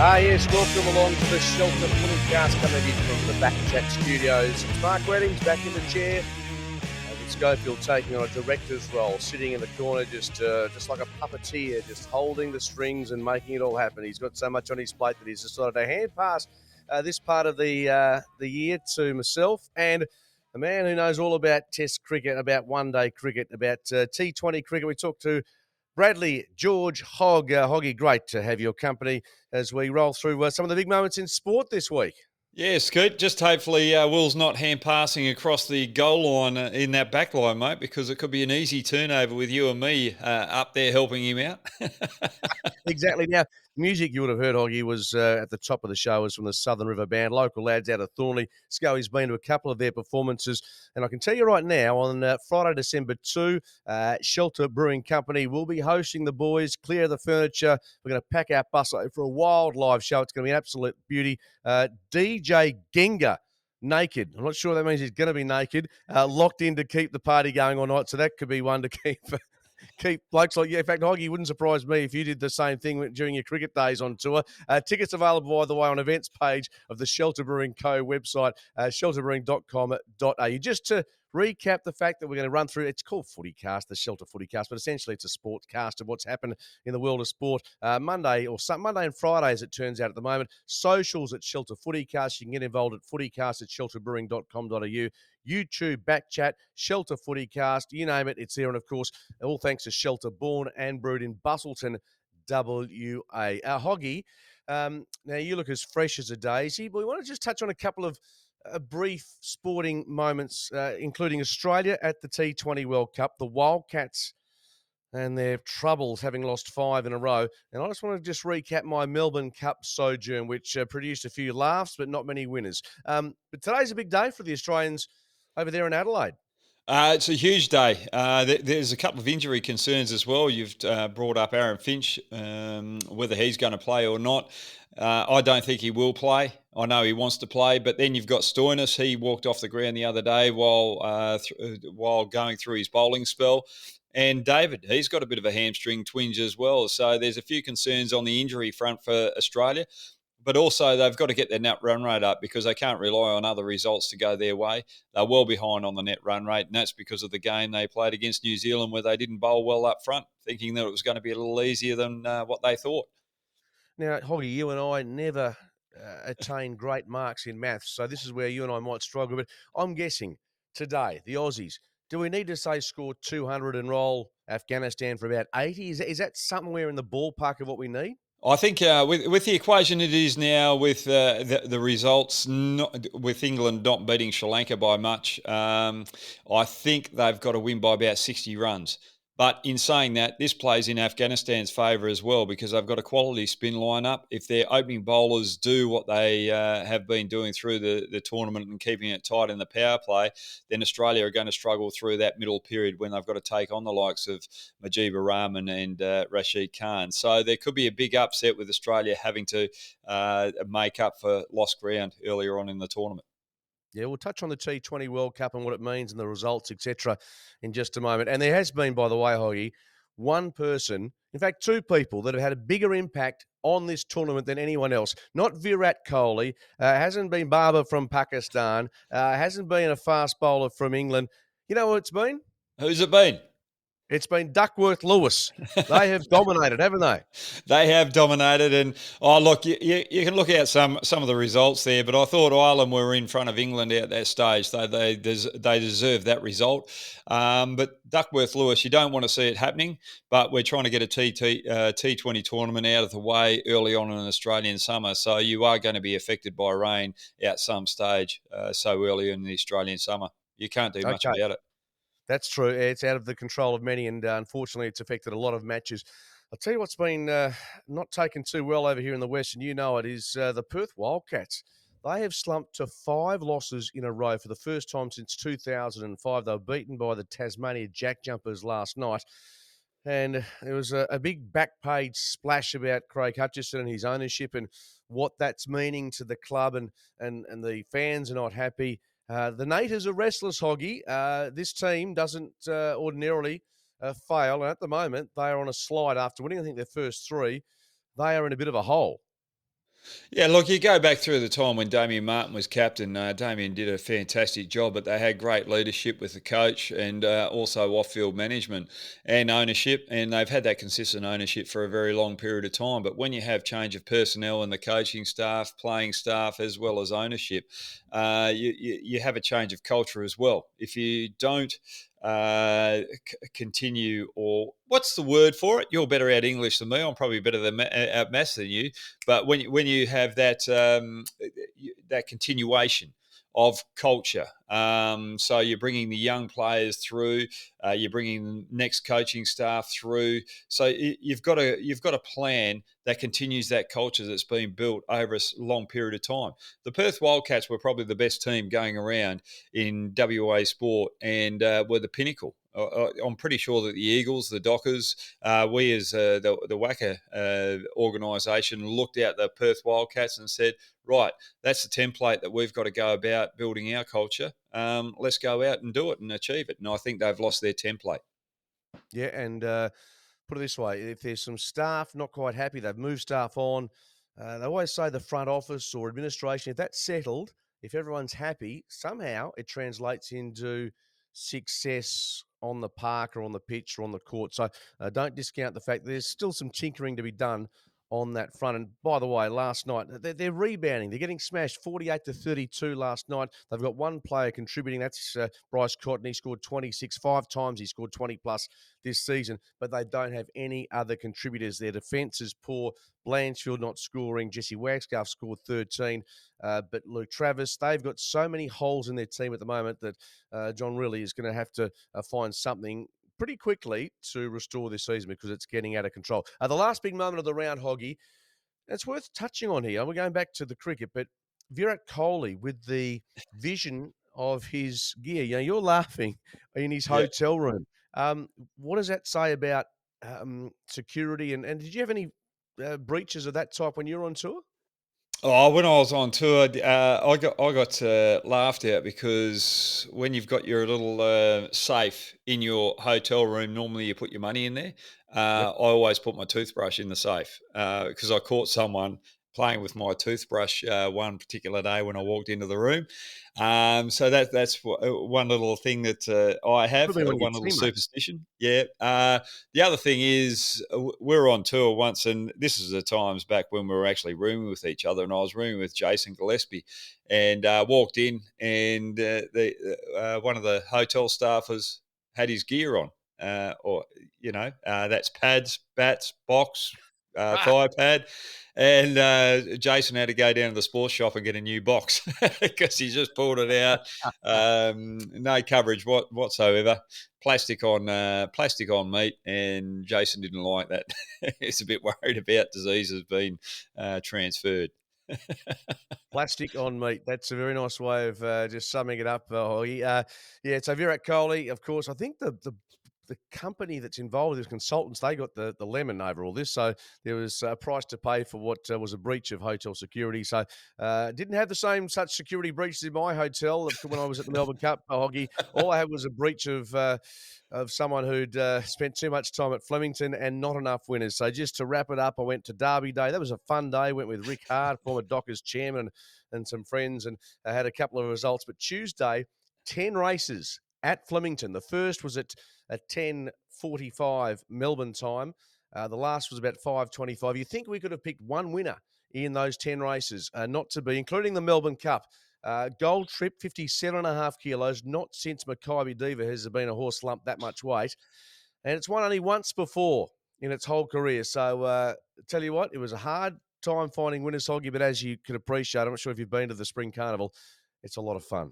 Yes, welcome along to the Shelter FootyCast coming to you from the BackChat Studios. It's Mark Reddings back in the chair. With Schofield taking on a director's role, sitting in the corner just like a puppeteer, just holding the strings and making it all happen. He's got so much on his plate that he's decided to hand pass this part of the year to myself and a man who knows all about Test cricket, about one-day cricket, about T20 cricket. We talked to Bradley George Hogg. Hoggy, great to have your company as we roll through some of the big moments in sport this week. Yeah, Scoot. Just hopefully Will's not hand passing across the goal line in that back line, mate, because it could be an easy turnover with you and me up there helping him out. Exactly. Now, music you would have heard, Hoggy, was at the top of the show was from the Southern River Band, local lads out of Thornley. Scully's been to a couple of their performances. And I can tell you right now, on Friday, December 2, Shelter Brewing Company will be hosting the boys, clear the furniture. We're going to pack our bus for a wild live show. It's going to be an absolute beauty. DJ Genga. Naked. I'm not sure that means he's going to be naked, locked in to keep the party going all night. So that could be one to keep blokes like you. In fact, Hoggy, wouldn't surprise me if you did the same thing during your cricket days on tour. Tickets available, by the way, on events page of the Shelter Brewing Co. website, shelterbrewing.com.au. Just to recap the fact that we're going to run through, it's called FootyCast, the Shelter FootyCast, but essentially it's a sportcast of what's happened in the world of sport. Monday and Friday, as it turns out at the moment. Socials at Shelter FootyCast. You can get involved at footycast at shelterbrewing.com.au. YouTube, BackChat, Shelter FootyCast, you name it, it's there. And, of course, all thanks to Shelter, born and brewed in Busselton, WA. Hoggy, now you look as fresh as a daisy, but we want to just touch on a couple of brief sporting moments, including Australia at the T20 World Cup, the Wildcats and their troubles having lost 5 in a row. And I just want to just recap my Melbourne Cup sojourn, which produced a few laughs but not many winners. But today's a big day for the Australians over there in Adelaide. It's a huge day. There's a couple of injury concerns as well. You've brought up Aaron Finch, whether he's going to play or not. I don't think he will play. I know he wants to play, but then you've got Stoinis. He walked off the ground the other day while going through his bowling spell. And David, he's got a bit of a hamstring twinge as well. So there's a few concerns on the injury front for Australia. But also they've got to get their net run rate up because they can't rely on other results to go their way. They're well behind on the net run rate, and that's because of the game they played against New Zealand where they didn't bowl well up front, thinking that it was going to be a little easier than what they thought. Now, Hoggy, you and I never attained great marks in maths, so this is where you and I might struggle. But I'm guessing today, the Aussies, do we need to say score 200 and roll Afghanistan for about 80? Is that somewhere in the ballpark of what we need? I think with the equation it is now, with the results, with England not beating Sri Lanka by much, I think they've got to win by about 60 runs. But in saying that, this plays in Afghanistan's favour as well because they've got a quality spin lineup. If their opening bowlers do what they have been doing through the tournament and keeping it tight in the power play, then Australia are going to struggle through that middle period when they've got to take on the likes of Mujeeb Rahman and Rashid Khan. So there could be a big upset with Australia having to make up for lost ground earlier on in the tournament. Yeah, we'll touch on the T20 World Cup and what it means and the results, etc., in just a moment. And there has been, by the way, Hoggy, one person, in fact, two people that have had a bigger impact on this tournament than anyone else. Not Virat Kohli, hasn't been Barber from Pakistan, hasn't been a fast bowler from England. You know what it's been? Who's it been? It's been Duckworth Lewis. They have dominated, haven't they? They have dominated, and look, you can look at some of the results there, but I thought Ireland were in front of England at that stage. They deserve that result. But Duckworth Lewis, you don't want to see it happening, but we're trying to get a T20 tournament out of the way early on in an Australian summer, so you are going to be affected by rain at some stage so early in the Australian summer. You can't do much about it. That's true. It's out of the control of many, and unfortunately, it's affected a lot of matches. I'll tell you what's been not taken too well over here in the West, and you know it, is the Perth Wildcats. They have slumped to 5 losses in a row for the first time since 2005. They were beaten by the Tasmania Jack Jumpers last night. And there was a big back page splash about Craig Hutchison and his ownership and what that's meaning to the club, and the fans are not happy. The Naters are restless, Hoggy. This team doesn't ordinarily fail. And at the moment, they are on a slide after winning, I think, their first 3. They are in a bit of a hole. Yeah, look, you go back through the time when Damien Martin was captain. Damien did a fantastic job, but they had great leadership with the coach and also off-field management and ownership, and they've had that consistent ownership for a very long period of time. But when you have change of personnel in the coaching staff, playing staff, as well as ownership, you have a change of culture as well. If you don't continue, or what's the word for it? You're better at English than me. I'm probably better at maths than you. But when you have that continuation of culture, so you're bringing the young players through, you're bringing next coaching staff through. So you've got a plan that continues that culture that's been built over a long period of time. The Perth Wildcats were probably the best team going around in WA sport and were the pinnacle. I'm pretty sure that the Eagles, the Dockers, we as the WACA organisation looked at the Perth Wildcats and said, right, that's the template that we've got to go about building our culture. Let's go out and do it and achieve it. And I think they've lost their template. Yeah, and put it this way: if there's some staff not quite happy, they've moved staff on. They always say the front office or administration, if that's settled, if everyone's happy, somehow it translates into success on the park or on the pitch or on the court. So don't discount the fact that there's still some tinkering to be done on that front. And by the way, last night they're rebounding. They're getting smashed 48-32 last night. They've got one player contributing. That's Bryce Cotton. He scored 26 5 times. He scored 20 plus this season, but they don't have any other contributors. Their defence is poor. Blanchfield not scoring. Jesse Wagstaff scored 13. But Luke Travis, they've got so many holes in their team at the moment that John really is going to have to find something pretty quickly to restore this season because it's getting out of control. The last big moment of the round, Hoggy, it's worth touching on here. We're going back to the cricket, but Virat Kohli with the vision of his gear. You know, you're laughing in his Yeah. hotel room. What does that say about security? And did you have any breaches of that type when you were on tour? Oh, when I was on tour, I got laughed at because when you've got your little safe in your hotel room, normally you put your money in there. Yep. I always put my toothbrush in the safe because I caught someone playing with my toothbrush one particular day when I walked into the room. So that's one little thing that I Could have have, been one of your one little teammates. superstition. Yeah. The other thing is, we were on tour once, and this is the times back when we were actually rooming with each other, and I was rooming with Jason Gillespie, and walked in, and one of the hotel staffers had his gear on, or that's pads, bats, box, Ah, thigh pad, and Jason had to go down to the sports shop and get a new box because he just pulled it out. No coverage whatsoever. Plastic on meat, and Jason didn't like that. He's a bit worried about diseases being transferred. plastic on meat. That's a very nice way of just summing it up, Hoggy. Yeah, so Virat Kohli, of course, I think the company that's involved, the consultants, they got the lemon over all this. So there was a price to pay for what was a breach of hotel security. So didn't have the same such security breaches in my hotel when I was at the Melbourne Cup, Hoggy. All I had was a breach of someone who'd spent too much time at Flemington and not enough winners. So just to wrap it up, I went to Derby Day. That was a fun day. Went with Rick Hart, former Dockers chairman, and some friends, and I had a couple of results. But Tuesday, 10 races at Flemington. The first was at 10:45 Melbourne time. The last was about 5:25. You think we could have picked one winner in those 10 races, not to be, including the Melbourne Cup. Gold Trip, 57.5 kilos. Not since Makybe Diva has there been a horse lump that much weight. And it's won only once before in its whole career. So tell you what, it was a hard time finding winners, Hoggy, but as you can appreciate, I'm not sure if you've been to the Spring Carnival, it's a lot of fun.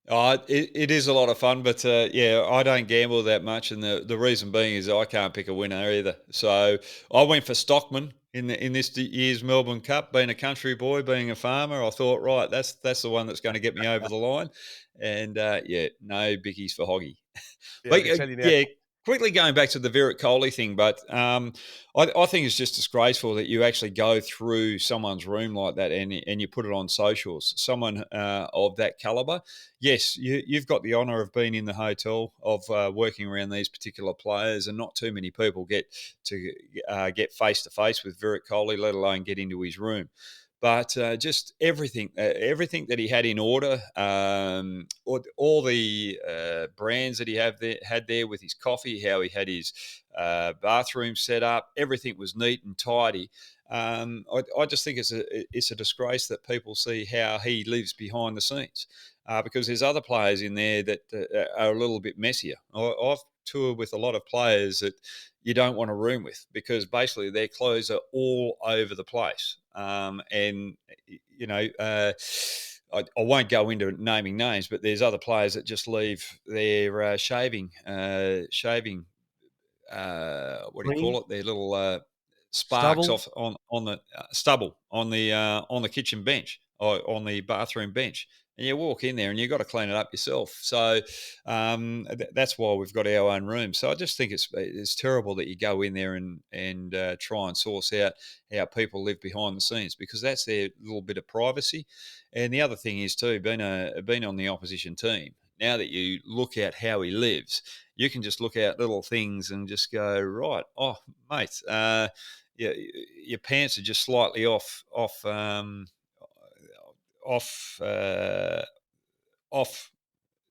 Oh, it is a lot of fun, but yeah, I don't gamble that much, and the reason being is I can't pick a winner either. So I went for Stockman in this year's Melbourne Cup. Being a country boy, being a farmer, I thought, right, that's the one that's going to get me over the line. And yeah, no bickies for Hoggy. Yeah, I But can tell you now, yeah, quickly going back to the Virat Kohli thing, but I think it's just disgraceful that you actually go through someone's room like that and you put it on socials. Someone of that caliber, yes, you've got the honour of being in the hotel, of working around these particular players, and not too many people get face to face with Virat Kohli, let alone get into his room. But just everything that he had in order, all the brands that he had there with his coffee, how he had his bathroom set up, everything was neat and tidy. I just think it's a disgrace that people see how he lives behind the scenes, because there's other players in there that are a little bit messier. I've toured with a lot of players that you don't want to room with, because basically their clothes are all over the place. And you know, I won't go into naming names, but there's other players that just leave their shaving, what do you call Cream, it? Their little sparks stubble. off on the stubble on the kitchen bench or on the bathroom bench. And you walk in there and you've got to clean it up yourself. So that's why we've got our own room. So I just think it's terrible that you go in there and try and source out how people live behind the scenes, because that's their little bit of privacy. And the other thing is too, being on the opposition team. Now that you look at how he lives, you can just look at little things and just go, right, oh mate, yeah, your pants are just slightly off off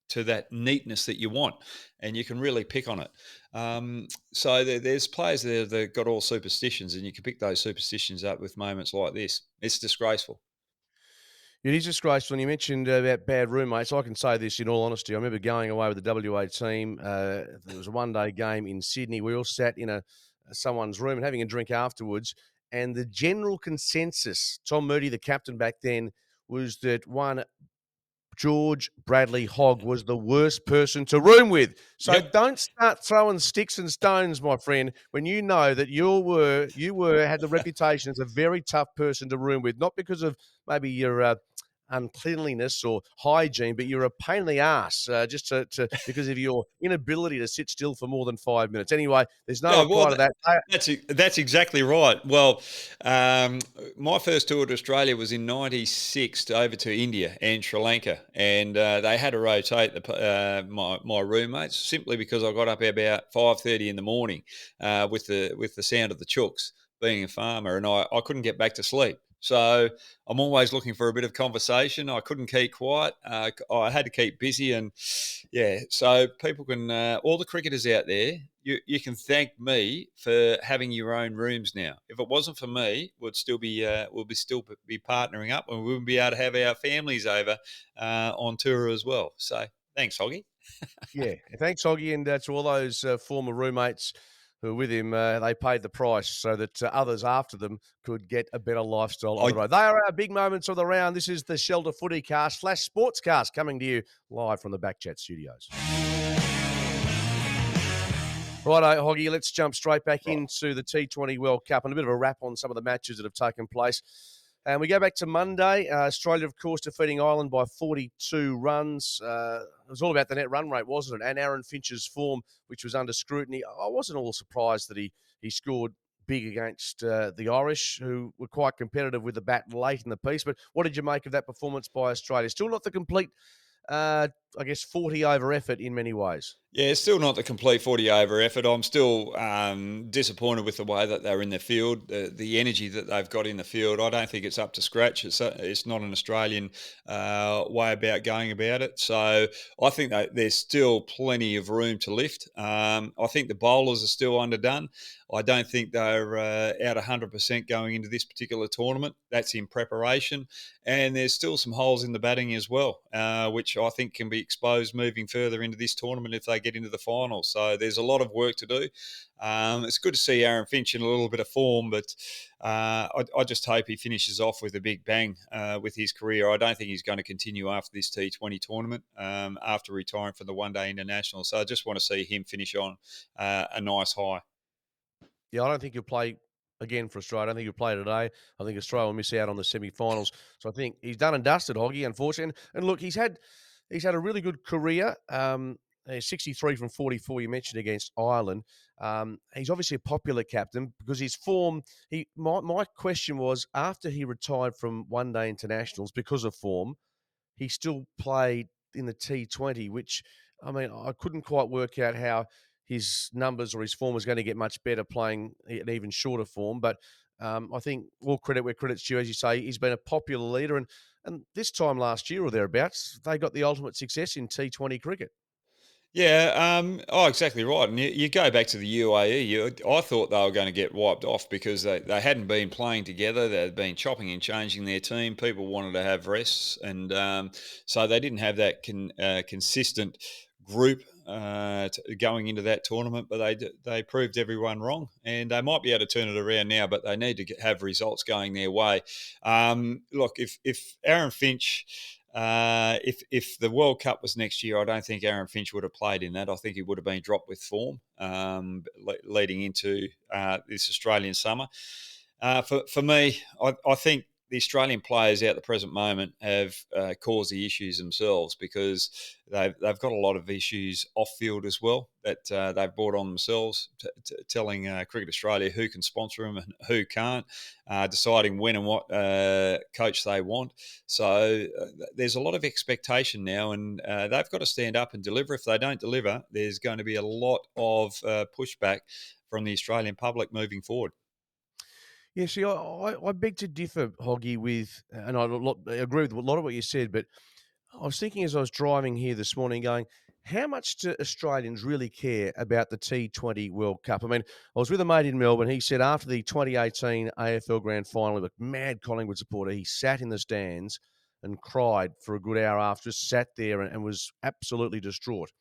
to that neatness that you want, and you can really pick on it. So there's players there that got all superstitions, and you can pick those superstitions up with moments like this. It's disgraceful. It is disgraceful. And you mentioned about bad roommates. I can say this in all honesty. I remember going away with the WA team. There was a one-day game in Sydney. We all sat in someone's room and having a drink afterwards. And the general consensus, Tom Moody, the captain back then, was that one George Bradley Hogg was the worst person to room with. So Yep. don't start throwing sticks and stones, my friend, when you know that you had the reputation as a very tough person to room with, not because of maybe your uncleanliness or hygiene, but you're a pain in the ass just to because of your inability to sit still for more than 5 minutes. Anyway, there's no Yeah, well, reply to that. that's exactly right. Well, my first tour to Australia was in '96 over to India and Sri Lanka, and they had to rotate my roommates simply because I got up about 5:30 in the morning with the sound of the chooks. Being a farmer, and I couldn't get back to sleep. So I'm always looking for a bit of conversation. I couldn't keep quiet. I had to keep busy, and yeah. So people can, all the cricketers out there, you can thank me for having your own rooms now. If it wasn't for me, we'll be partnering up, and we wouldn't be able to have our families over on tour as well. So thanks, Hoggy. Yeah, thanks, Hoggy, and to all those former roommates who were with him. They paid the price so that others after them could get a better lifestyle on I the road. They are our big moments of the round. This is the Shelter FootyCast / SportsCast coming to you live from the BackChat Studios. Righto, Hoggy, let's jump straight back right. into the T20 World Cup and a bit of a wrap on some of the matches that have taken place. And we go back to Monday. Australia, of course, defeating Ireland by 42 runs. It was all about the net run rate, wasn't it? And Aaron Finch's form, which was under scrutiny. I wasn't all surprised that he scored big against the Irish, who were quite competitive with the bat late in the piece. But what did you make of that performance by Australia? Still not the complete, 40 over effort in many ways. Yeah, it's still not the complete 40 over effort. I'm still disappointed with the way that they're in the field, the energy that they've got in the field. I don't think it's up to scratch. It's not an Australian way about going about it. So I think that there's still plenty of room to lift. I think the bowlers are still underdone. I don't think they're out 100% going into this particular tournament. That's in preparation. And there's still some holes in the batting as well, which I think can be exposed moving further into this tournament if they get into the finals. So there's a lot of work to do. It's good to see Aaron Finch in a little bit of form, but I just hope he finishes off with a big bang with his career. I don't think he's going to continue after this T20 tournament, after retiring from the one-day international. So I just want to see him finish on a nice high. Yeah, I don't think he'll play again for Australia. I don't think he'll play today. I think Australia will miss out on the semi-finals. So I think he's done and dusted, Hoggy, unfortunately. And look, he's had a really good career. 63 from 44, you mentioned against Ireland. He's obviously a popular captain because his form. My question was, after he retired from one-day internationals because of form, he still played in the T20, which, I mean, I couldn't quite work out how his numbers or his form was going to get much better playing an even shorter form. But I think all credit where credit's due, as you say, he's been a popular leader. And this time last year or thereabouts, they got the ultimate success in T20 cricket. Yeah, exactly right. And you go back to the UAE, I thought they were going to get wiped off because they hadn't been playing together. They'd been chopping and changing their team. People wanted to have rests. And so they didn't have that consistent group going into that tournament. But they proved everyone wrong. And they might be able to turn it around now, but they need to have results going their way. Look, if Aaron Finch. If the World Cup was next year, I don't think Aaron Finch would have played in that. I think he would have been dropped with form leading into this Australian summer. For me, I think the Australian players at the present moment have caused the issues themselves because they've got a lot of issues off field as well that they've brought on themselves, telling Cricket Australia who can sponsor them and who can't, deciding when and what coach they want. So there's a lot of expectation now, and they've got to stand up and deliver. If they don't deliver, there's going to be a lot of pushback from the Australian public moving forward. Yeah, see, I beg to differ, Hoggy, and I agree with a lot of what you said, but I was thinking as I was driving here this morning, going, how much do Australians really care about the T20 World Cup? I mean, I was with a mate in Melbourne. He said after the 2018 AFL Grand Final, a mad Collingwood supporter, he sat in the stands and cried for a good hour after, just sat there and was absolutely distraught.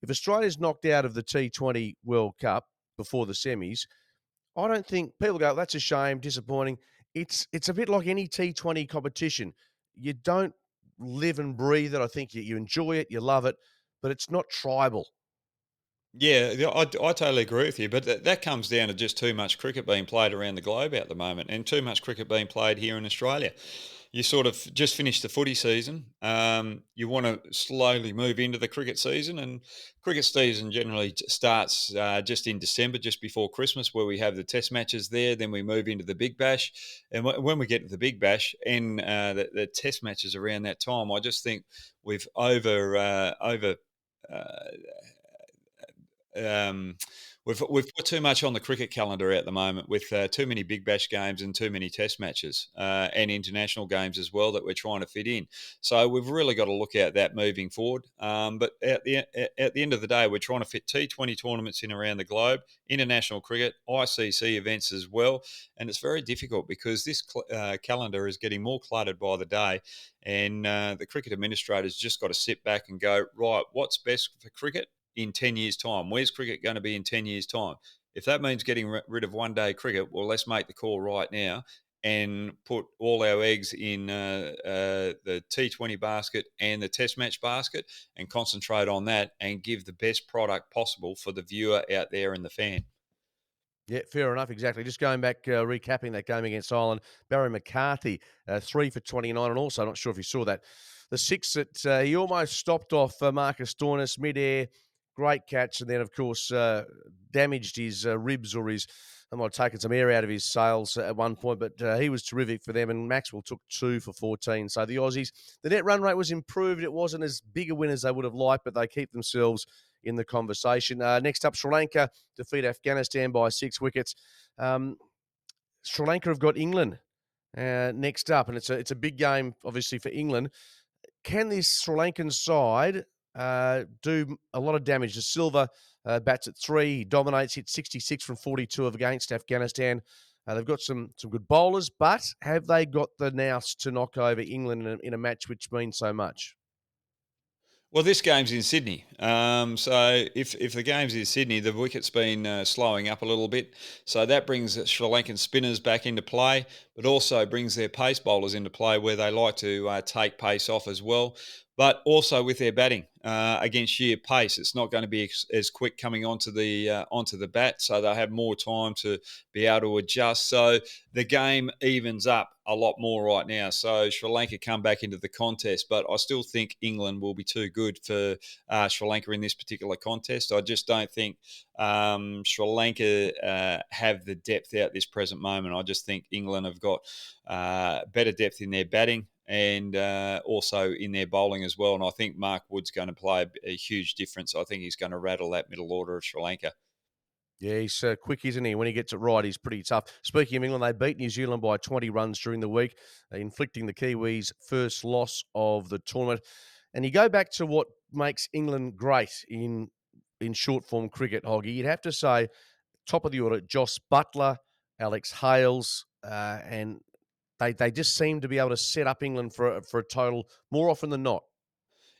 If Australia's knocked out of the T20 World Cup before the semis, I don't think people go, that's a shame, disappointing. It's a bit like any T20 competition. You don't live and breathe it. I think you enjoy it, you love it, but it's not tribal. Yeah, I totally agree with you, but that comes down to just too much cricket being played around the globe at the moment, and too much cricket being played here in Australia. You sort of just finished the footy season. You want to slowly move into the cricket season, and cricket season generally starts just in December, just before Christmas, where we have the Test matches there. Then we move into the Big Bash, and when we get to the Big Bash and the Test matches around that time, I just think we've over. Uh, um, we've put too much on the cricket calendar at the moment with too many Big Bash games and too many Test matches and international games as well that we're trying to fit in. So we've really got to look at that moving forward. But at the end of the day, we're trying to fit T20 tournaments in around the globe, international cricket, ICC events as well, and it's very difficult because this calendar is getting more cluttered by the day. And the cricket administrators just got to sit back and go, right, what's best for cricket in 10 years' time? Where's cricket going to be in 10 years' time? If that means getting rid of one day cricket, well, let's make the call right now and put all our eggs in the T20 basket and the Test match basket and concentrate on that and give the best product possible for the viewer out there and the fan. Yeah, fair enough. Exactly. Just going back, recapping that game against Ireland, Barry McCarthy, 3 for 29. And also, not sure if you saw that, the six that he almost stopped off Marcus Stoinis midair. Great catch. And then, of course, damaged his ribs or his, I might have taken some air out of his sails at one point, but he was terrific for them. And Maxwell took 2 for 14. So the Aussies, the net run rate was improved. It wasn't as big a win as they would have liked, but they keep themselves in the conversation. Next up, Sri Lanka defeat Afghanistan by 6 wickets. Sri Lanka have got England next up, and it's a big game, obviously, for England. Can this Sri Lankan side do a lot of damage? The Silva bats at 3. He dominates, hit 66 from 42 against Afghanistan. They've got some good bowlers, but have they got the nous to knock over England in a match which means so much? Well, this game's in Sydney, so if the game's in Sydney, the wicket's been slowing up a little bit, so that brings Sri Lankan spinners back into play, but also brings their pace bowlers into play, where they like to take pace off as well. but also with their batting against sheer pace. It's not going to be as quick coming onto the bat, so they'll have more time to be able to adjust. So the game evens up a lot more right now. So Sri Lanka come back into the contest, but I still think England will be too good for Sri Lanka in this particular contest. I just don't think Sri Lanka have the depth out this present moment. I just think England have got better depth in their batting and also in their bowling as well. And I think Mark Wood's going to play a huge difference. I think he's going to rattle that middle order of Sri Lanka. Yeah, he's quick, isn't he? When he gets it right, he's pretty tough. Speaking of England, they beat New Zealand by 20 runs during the week, inflicting the Kiwis' first loss of the tournament. And you go back to what makes England great in short form cricket, Hoggy. You'd have to say top of the order, Joss Buttler, Alex Hales, and they just seem to be able to set up England for a total more often than not.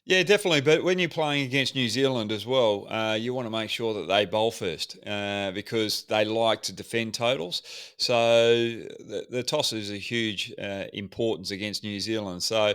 Yeah, definitely. But when you're playing against New Zealand as well, you want to make sure that they bowl first because they like to defend totals. So the toss is a huge importance against New Zealand. So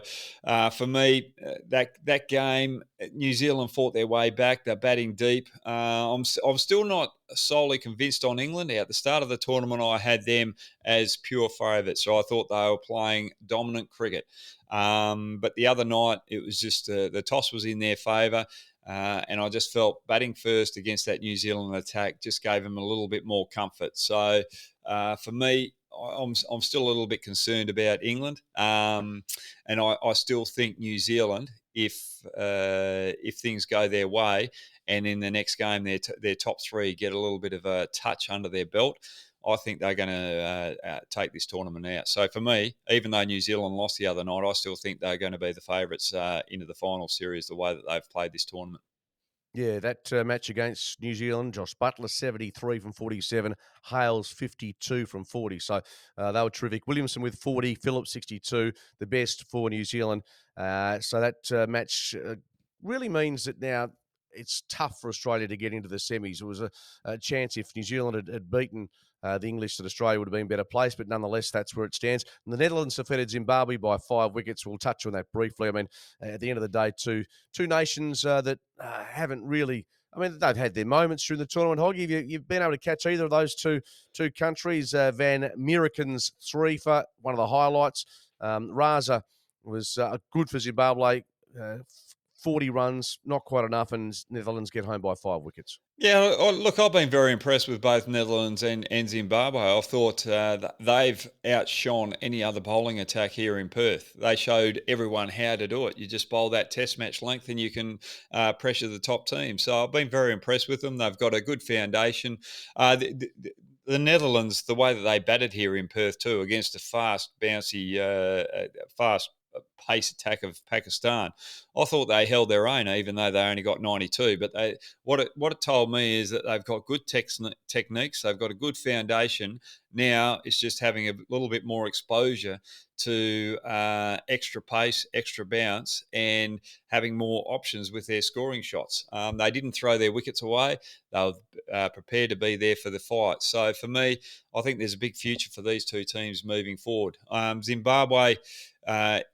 for me, that game, New Zealand fought their way back. They're batting deep. I'm still not solely convinced on England. At the start of the tournament, I had them as pure favourites. So I thought they were playing dominant cricket. But the other night, it was just the toss was in their favour. And I just felt batting first against that New Zealand attack just gave them a little bit more comfort. So for me, I'm still a little bit concerned about England. And I still think New Zealand, if things go their way and in the next game their top three get a little bit of a touch under their belt, I think they're going to take this tournament out. So for me, even though New Zealand lost the other night, I still think they're going to be the favourites into the final series the way that they've played this tournament. Yeah, that match against New Zealand, Josh Butler, 73 from 47, Hales, 52 from 40. So they were terrific. Williamson with 40, Phillips, 62, the best for New Zealand. So that match really means that now it's tough for Australia to get into the semis. It was a chance if New Zealand had beaten the English, that Australia would have been better placed, but nonetheless, that's where it stands. And the Netherlands defeated Zimbabwe by 5 wickets. We'll touch on that briefly. I mean, at the end of the day, two nations that haven't really. I mean, they've had their moments during the tournament. Hoggy, you've been able to catch either of those two countries. Van Mierenken's 3 for one of the highlights. Raza was good for Zimbabwe. 40 runs, not quite enough, and Netherlands get home by 5 wickets. Yeah, look, I've been very impressed with both Netherlands and Zimbabwe. I thought they've outshone any other bowling attack here in Perth. They showed everyone how to do it. You just bowl that test match length and you can pressure the top team. So I've been very impressed with them. They've got a good foundation. The Netherlands, the way that they batted here in Perth too, against a fast, bouncy, fast pace attack of Pakistan, I thought they held their own, even though they only got 92. But what it told me is that they've got good techniques. They've got a good foundation. Now it's just having a little bit more exposure to extra pace, extra bounce, and having more options with their scoring shots. They didn't throw their wickets away. They were prepared to be there for the fight. So for me, I think there's a big future for these two teams moving forward. Zimbabwe,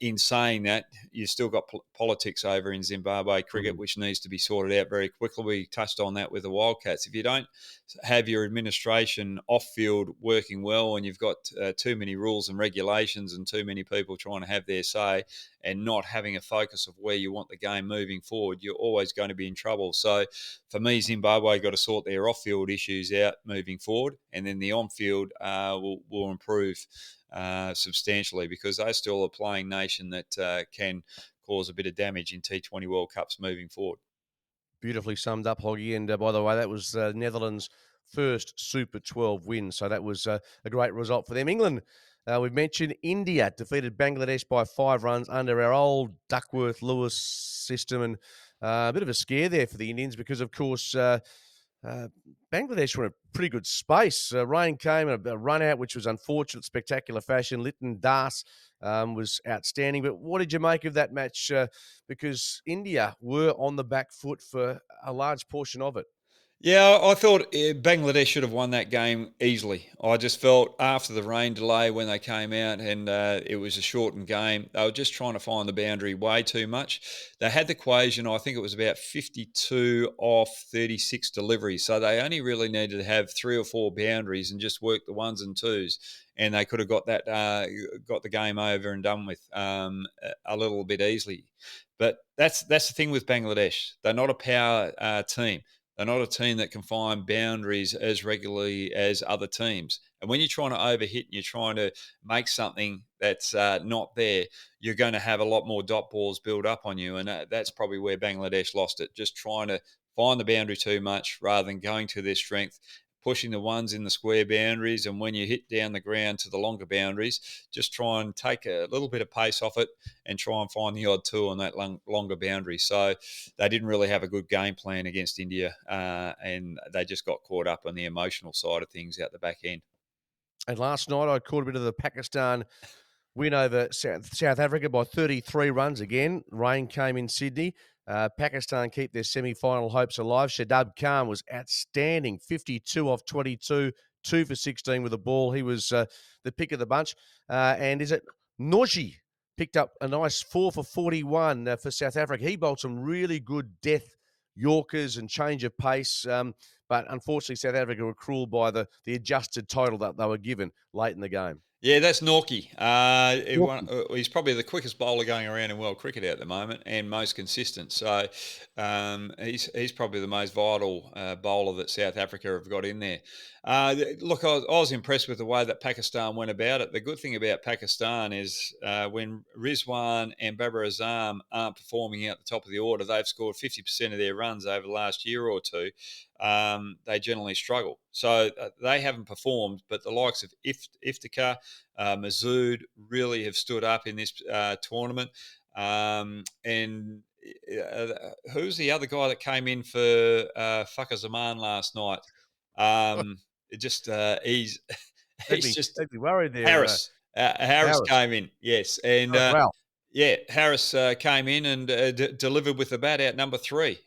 in saying that, you've still got politics over in Zimbabwe cricket, which needs to be sorted out very quickly. We touched on that with the Wildcats. If you don't have your administration off-field working well and you've got too many rules and regulations and too many people trying to have their say and not having a focus of where you want the game moving forward, you're always going to be in trouble. So for me, Zimbabwe got to sort their off-field issues out moving forward, and then the on-field will improve substantially because they're still a playing nation that can cause a bit of damage in T20 World Cups moving forward. Beautifully summed up, Hoggy. And by the way, that was Netherlands' first Super 12 win. So that was a great result for them. England, we've mentioned India defeated Bangladesh by 5 runs under our old Duckworth-Lewis system. And a bit of a scare there for the Indians because, of course, Bangladesh were in a pretty good space. Rain came, a run out, which was unfortunate, spectacular fashion. Lytton Das was outstanding. But what did you make of that match? Because India were on the back foot for a large portion of it. Yeah, I thought Bangladesh should have won that game easily. I just felt after the rain delay when they came out and it was a shortened game, they were just trying to find the boundary way too much. They had the equation, I think it was about 52 off 36 deliveries. So they only really needed to have 3 or 4 boundaries and just work the ones and twos. And they could have got that, got the game over and done with a little bit easily. But that's the thing with Bangladesh. They're not a power team. They're not a team that can find boundaries as regularly as other teams. And when you're trying to overhit and you're trying to make something that's not there, you're going to have a lot more dot balls build up on you. And that's probably where Bangladesh lost it, just trying to find the boundary too much rather than going to their strength, pushing the ones in the square boundaries. And when you hit down the ground to the longer boundaries, just try and take a little bit of pace off it and try and find the odd two on that longer boundary. So they didn't really have a good game plan against India, and they just got caught up on the emotional side of things out the back end. And last night, I caught a bit of the Pakistan win over South Africa by 33 runs again. Rain came in Sydney. Pakistan keep their semi-final hopes alive. Shadab Khan was outstanding, 52 off 22, 2 for 16 with the ball. He was the pick of the bunch. And is it Norji picked up a nice 4 for 41 for South Africa. He bowled some really good death Yorkers and change of pace. But unfortunately, South Africa were cruel by the adjusted total that they were given late in the game. Yeah, that's Norky. He's probably the quickest bowler going around in world cricket at the moment and most consistent. So he's probably the most vital bowler that South Africa have got in there. Look, I was impressed with the way that Pakistan went about it. The good thing about Pakistan is when Rizwan and Babar Azam aren't performing out the top of the order, they've scored 50% of their runs over the last year or two. They generally struggle. So they haven't performed, but the likes of Iftikhar, Masood really have stood up in this tournament. And who's the other guy that came in for Fakhar Zaman last night? It just he's he's just They'd be worried there, Harris. Harris Harris. came in, yes, and Harris Ralph. yeah, Harris came in and delivered with the bat out number 3.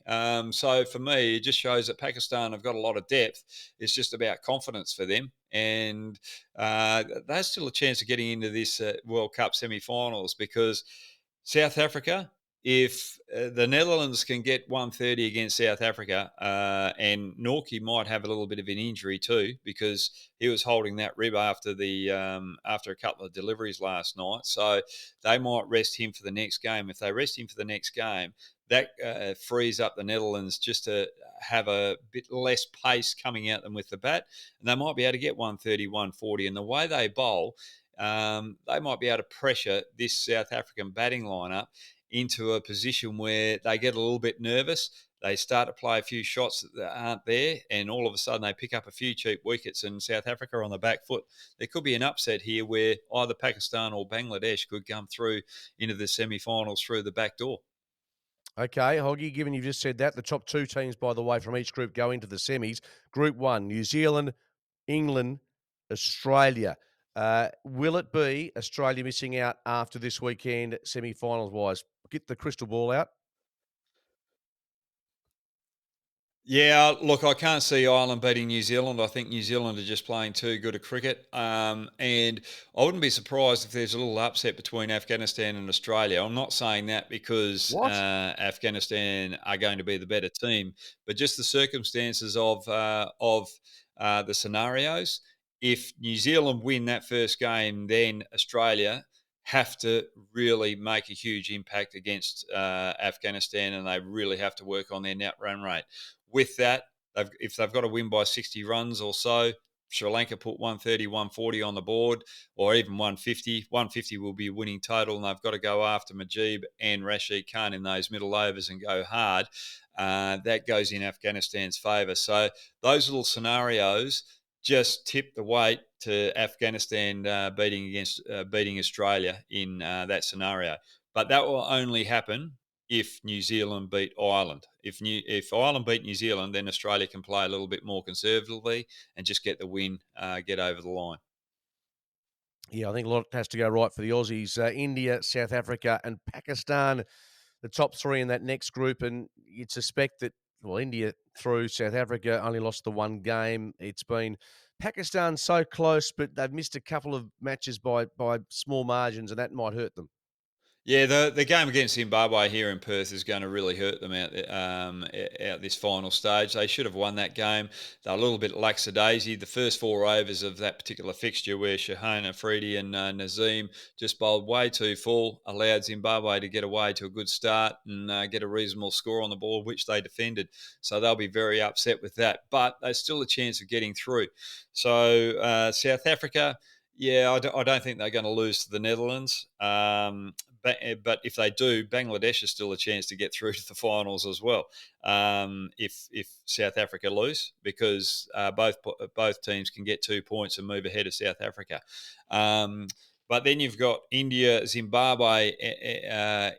So for me, it just shows that Pakistan have got a lot of depth. It's just about confidence for them, and there's still a chance of getting into this World Cup semi-finals because South Africa, if the Netherlands can get 130 against South Africa, and Norkie might have a little bit of an injury too because he was holding that rib after after a couple of deliveries last night, so they might rest him for the next game. If they rest him for the next game, that frees up the Netherlands just to have a bit less pace coming at them with the bat, and they might be able to get 130, 140. And the way they bowl, they might be able to pressure this South African batting lineup into a position where they get a little bit nervous. They start to play a few shots that aren't there, and all of a sudden they pick up a few cheap wickets, and South Africa are on the back foot. There could be an upset here where either Pakistan or Bangladesh could come through into the semi-finals through the back door. Okay, Hoggy, given you've just said that, the top 2 teams, by the way, from each group go into the semis. Group 1, New Zealand, England, Australia. Will it be Australia missing out after this weekend, semi-finals wise? Get the crystal ball out. Yeah, look, I can't see Ireland beating New Zealand. I think New Zealand are just playing too good a cricket. And I wouldn't be surprised if there's a little upset between Afghanistan and Australia. I'm not saying that because What? Afghanistan are going to be the better team, but just the circumstances of the scenarios. If New Zealand win that first game, then Australia have to really make a huge impact against Afghanistan, and they really have to work on their net run rate. With that, if they've got to win by 60 runs or so, Sri Lanka put 130, 140 on the board, or even 150. 150 will be a winning total, and they've got to go after Majib and Rashid Khan in those middle overs and go hard. That goes in Afghanistan's favour. So those little scenarios just tip the weight to Afghanistan beating Australia in that scenario. But that will only happen if New Zealand beat Ireland. If Ireland beat New Zealand, then Australia can play a little bit more conservatively and just get the win, get over the line. Yeah, I think a lot has to go right for the Aussies. India, South Africa, and Pakistan, the top 3 in that next group. And you'd suspect that well, India through, South Africa only lost the one game. It's been Pakistan so close, but they've missed a couple of matches by small margins, and that might hurt them. Yeah, the game against Zimbabwe here in Perth is going to really hurt them out this final stage. They should have won that game. They're a little bit lackadaisy. The first 4 overs of that particular fixture, where Shaheen Afridi and Nazim just bowled way too full, allowed Zimbabwe to get away to a good start and get a reasonable score on the board, which they defended. So they'll be very upset with that. But there's still a chance of getting through. So South Africa. Yeah, I don't think they're going to lose to the Netherlands. But if they do, Bangladesh is still a chance to get through to the finals as well. If South Africa lose, because both teams can get 2 points and move ahead of South Africa. But then you've got India, Zimbabwe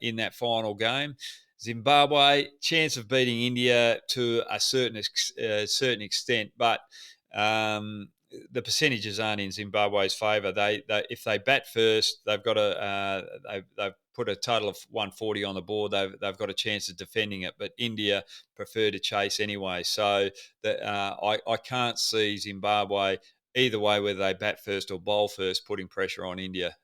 in that final game. Zimbabwe chance of beating India to a certain extent, but the percentages aren't in Zimbabwe's favour. They if they bat first, they've got they've put a total of 140 on the board. They've got a chance of defending it, but India prefer to chase anyway. So I can't see Zimbabwe either way, whether they bat first or bowl first, putting pressure on India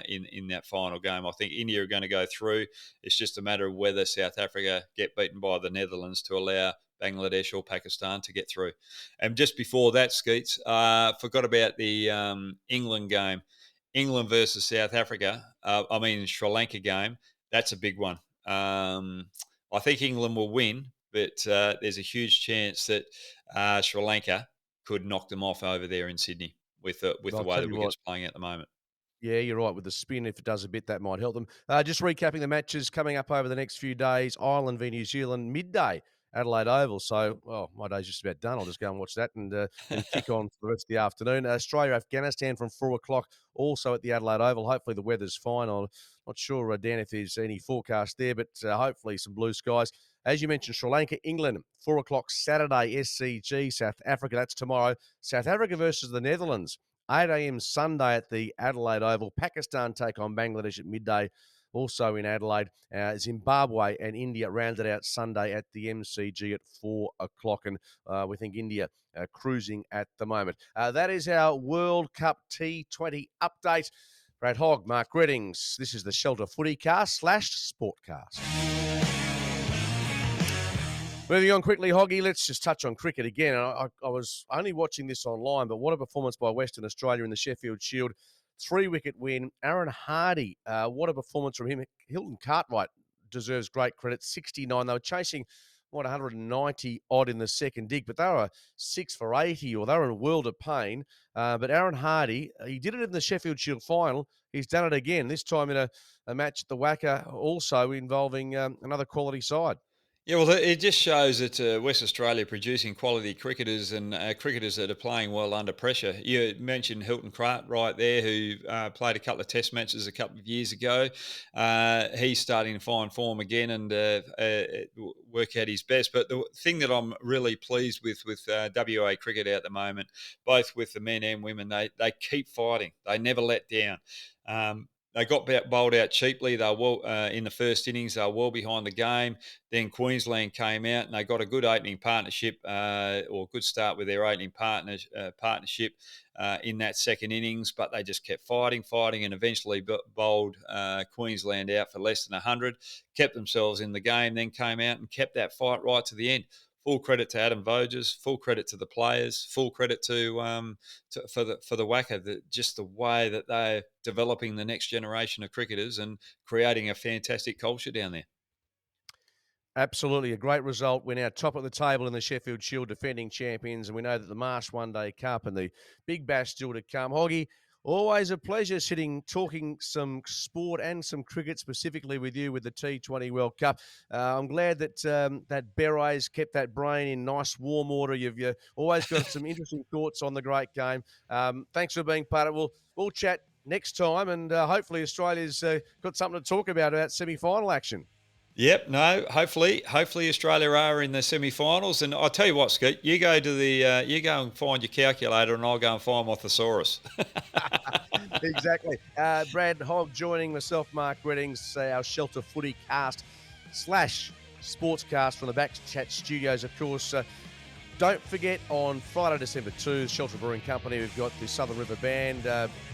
in that final game. I think India are going to go through. It's just a matter of whether South Africa get beaten by the Netherlands to allow Bangladesh or Pakistan to get through. And just before that, Skeets, forgot about the England game. England versus South Africa, Sri Lanka game. That's a big one. I think England will win, but there's a huge chance that Sri Lanka could knock them off over there in Sydney with the way the wicket's playing at the moment. Yeah, you're right. With the spin, if it does a bit, that might help them. Just recapping the matches coming up over the next few days. Ireland v New Zealand, midday, Adelaide Oval. So, well, my day's just about done. I'll just go and watch that and kick on for the rest of the afternoon. Australia, Afghanistan from 4 o'clock, also at the Adelaide Oval. Hopefully the weather's fine. I'm not sure, Dan, if there's any forecast there, but hopefully some blue skies. As you mentioned, Sri Lanka, England, 4 o'clock Saturday, SCG, South Africa. That's tomorrow. South Africa versus the Netherlands. 8 a.m. Sunday at the Adelaide Oval. Pakistan take on Bangladesh at midday, also in Adelaide. Zimbabwe and India rounded out Sunday at the MCG at 4 o'clock. And we think India cruising at the moment. That is our World Cup T20 update. Brad Hogg, Mark Reddings. This is the Shelter FootyCast / SportCast. Moving on quickly, Hoggy, let's just touch on cricket again. I was only watching this online, but what a performance by Western Australia in the Sheffield Shield. 3-wicket win. Aaron Hardy, what a performance from him. Hilton Cartwright deserves great credit. 69. They were chasing, 190 odd in the second dig, but they were 6 for 80, or they were in a world of pain. But Aaron Hardy, he did it in the Sheffield Shield final. He's done it again, this time in a match at the Wacker, also involving another quality side. Yeah, well, it just shows that West Australia producing quality cricketers and cricketers that are playing well under pressure. You mentioned Hilton Cartwright there, who played a couple of test matches a couple of years ago. He's starting to find form again and work out his best. But the thing that I'm really pleased with WA cricket at the moment, both with the men and women, they keep fighting. They never let down. They got bowled out cheaply. They were well, in the first innings. They were well behind the game. Then Queensland came out and they got a good opening partnership or good start with their opening partnership in that second innings. But they just kept fighting, and eventually bowled Queensland out for less than 100, kept themselves in the game, then came out and kept that fight right to the end. Full credit to Adam Voges, full credit to the players, full credit for the Wacker, just the way that they're developing the next generation of cricketers and creating a fantastic culture down there. Absolutely, a great result. We're now top of the table in the Sheffield Shield, defending champions, and we know that the Marsh One Day Cup and the Big Bash still to come. Hoggy, always a pleasure talking some sport and some cricket specifically with you with the T20 World Cup. I'm glad that that Berets kept that brain in nice warm order. You've always got some interesting thoughts on the great game. Thanks for being part of it. We'll chat next time, and hopefully Australia's got something to talk about semi-final action. Yep, no. Hopefully Australia are in the semi-finals, and I'll tell you what, Skeet, you go and find your calculator, and I'll go and find my thesaurus. Exactly. Brad Hogg joining myself, Mark Reddings, our Shelter FootyCast / SportCast from the BackChat Studios. Of course, don't forget on Friday, December 2, Shelter Brewing Company, we've got the Southern River Band,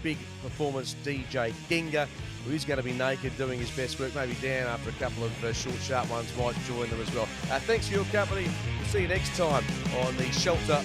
big performance, DJ Ginga, who's going to be naked doing his best work. Maybe Dan, after a couple of short, sharp ones, might join them as well. Thanks for your company. We'll see you next time on the Shelter